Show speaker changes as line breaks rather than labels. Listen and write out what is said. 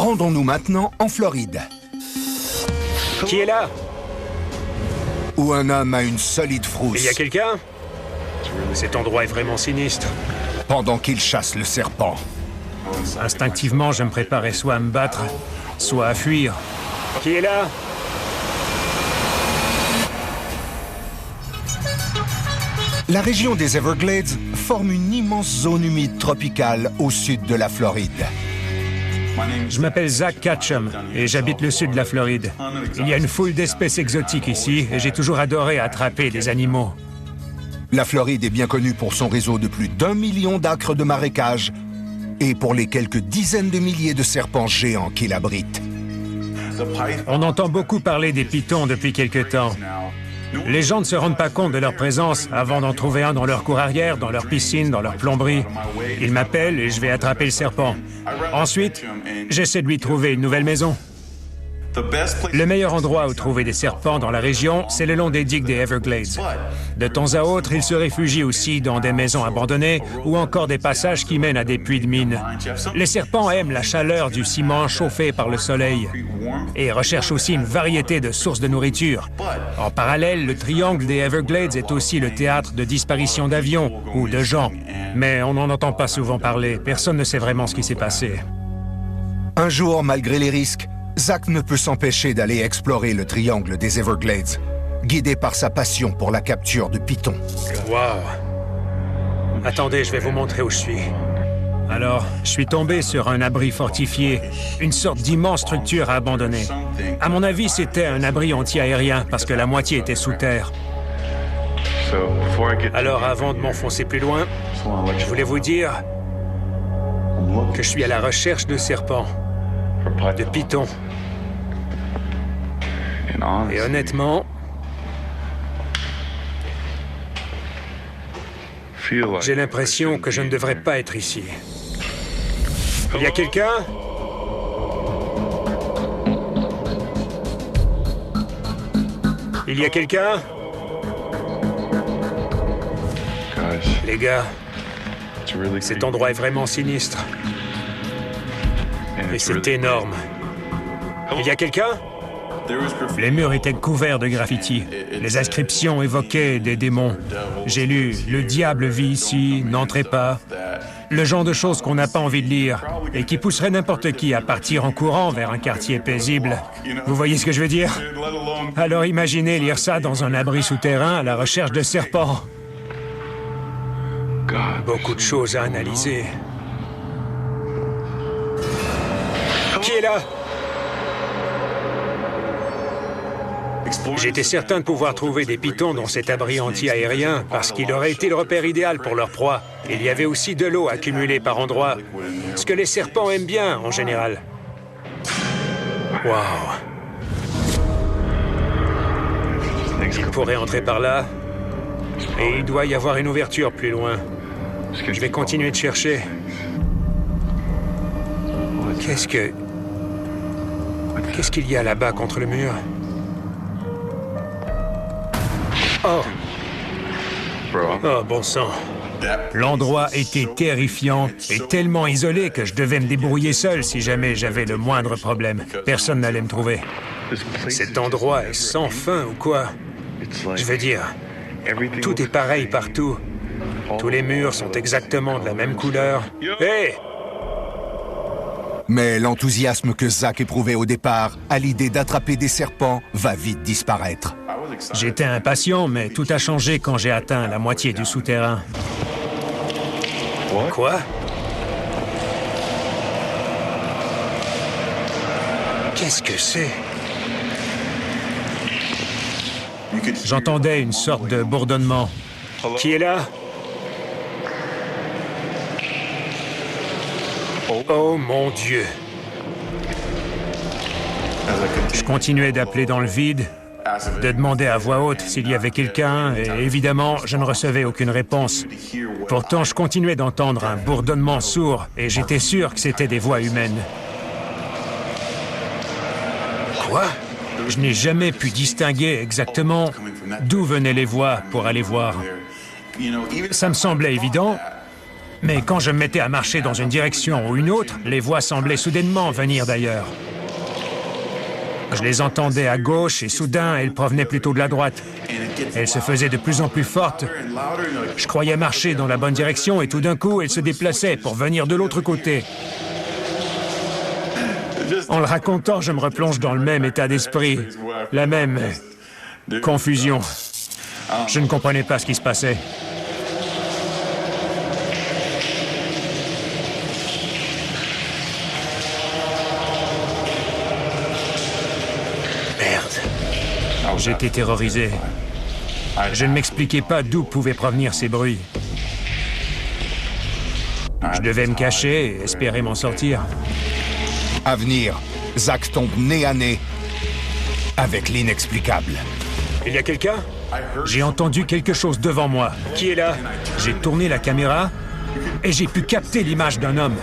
Rendons-nous maintenant en Floride,
Qui est là?
où un homme a une solide frousse
Il y a quelqu'un? Cet endroit est vraiment sinistre.
pendant qu'il chasse le serpent.
Instinctivement, je me préparais soit à me battre, soit à fuir. Qui est là?
La région des Everglades forme une immense zone humide tropicale au sud de la Floride.
Je m'appelle Zach Ketchum et j'habite le sud de la Floride. Il y a une foule d'espèces exotiques ici et j'ai toujours adoré attraper des animaux.
La Floride est bien connue pour son réseau de plus d'1 million d'acres de marécages et pour les quelques dizaines de milliers de serpents géants qu'il abrite.
On entend beaucoup parler des pythons depuis quelque temps. Les gens ne se rendent pas compte de leur présence avant d'en trouver un dans leur cour arrière, dans leur piscine, dans leur plomberie. Ils m'appellent et je vais attraper le serpent. Ensuite, j'essaie de lui trouver une nouvelle maison. Le meilleur endroit où trouver des serpents dans la région, c'est le long des digues des Everglades. De temps à autre, ils se réfugient aussi dans des maisons abandonnées ou encore des passages qui mènent à des puits de mines. Les serpents aiment la chaleur du ciment chauffé par le soleil et recherchent aussi une variété de sources de nourriture. En parallèle, le triangle des Everglades est aussi le théâtre de disparitions d'avions ou de gens. Mais on n'en entend pas souvent parler. Personne ne sait vraiment ce qui s'est passé.
Un jour, malgré les risques, Zach ne peut s'empêcher d'aller explorer le triangle des Everglades, guidé par sa passion pour la capture de pythons.
Wow! Attendez, je vais vous montrer où je suis. Alors, je suis tombé sur un abri fortifié, une sorte d'immense structure abandonnée. À mon avis, c'était un abri anti-aérien parce que la moitié était sous terre. Alors, avant de m'enfoncer plus loin, je voulais vous dire que je suis à la recherche de serpents, de pythons. Et honnêtement, j'ai l'impression que je ne devrais pas être ici. Il y a quelqu'un? Il y a quelqu'un? Les gars, cet endroit est vraiment sinistre. Et c'est énorme. Il y a quelqu'un? Les murs étaient couverts de graffitis. Les inscriptions évoquaient des démons. J'ai lu « Le diable vit ici, n'entrez pas ». Le genre de choses qu'on n'a pas envie de lire et qui pousserait n'importe qui à partir en courant vers un quartier paisible. Vous voyez ce que je veux dire? Alors imaginez lire ça dans un abri souterrain à la recherche de serpents. Beaucoup de choses à analyser. Qui est là? J'étais certain de pouvoir trouver des pythons dans cet abri anti-aérien parce qu'il aurait été le repère idéal pour leur proie. Il y avait aussi de l'eau accumulée par endroits, ce que les serpents aiment bien en général. Wow! Il pourrait entrer par là, et il doit y avoir une ouverture plus loin. Je vais continuer de chercher. Qu'est-ce qu'il y a là-bas contre le mur? Oh! Oh, bon sang. L'endroit était terrifiant et tellement isolé que je devais me débrouiller seul si jamais j'avais le moindre problème. Personne n'allait me trouver. Cet endroit est sans fin ou quoi? Je veux dire, tout est pareil partout. Tous les murs sont exactement de la même couleur. Hé!
Mais l'enthousiasme que Zach éprouvait au départ à l'idée d'attraper des serpents va vite disparaître.
J'étais impatient, mais tout a changé quand j'ai atteint la moitié du souterrain. Quoi? Qu'est-ce que c'est? J'entendais une sorte de bourdonnement. Qui est là? Oh mon Dieu! Je continuais d'appeler dans le vide, de demander à voix haute s'il y avait quelqu'un, et évidemment, je ne recevais aucune réponse. Pourtant, je continuais d'entendre un bourdonnement sourd, et j'étais sûr que c'était des voix humaines. Quoi? Je n'ai jamais pu distinguer exactement d'où venaient les voix pour aller voir. Ça me semblait évident, Mais quand je me mettais à marcher dans une direction ou une autre, les voix semblaient soudainement venir d'ailleurs. Je les entendais à gauche et soudain, elles provenaient plutôt de la droite. Elles se faisaient de plus en plus fortes. Je croyais marcher dans la bonne direction et tout d'un coup, elles se déplaçaient pour venir de l'autre côté. En le racontant, je me replonge dans le même état d'esprit, la même confusion. Je ne comprenais pas ce qui se passait. Merde. J'étais terrorisé. Je ne m'expliquais pas d'où pouvaient provenir ces bruits. Je devais me cacher et espérer m'en sortir.
À venir, Zach tombe nez à nez avec l'inexplicable.
Il y a quelqu'un? J'ai entendu quelque chose devant moi. Qui est là? J'ai tourné la caméra et j'ai pu capter l'image d'un homme.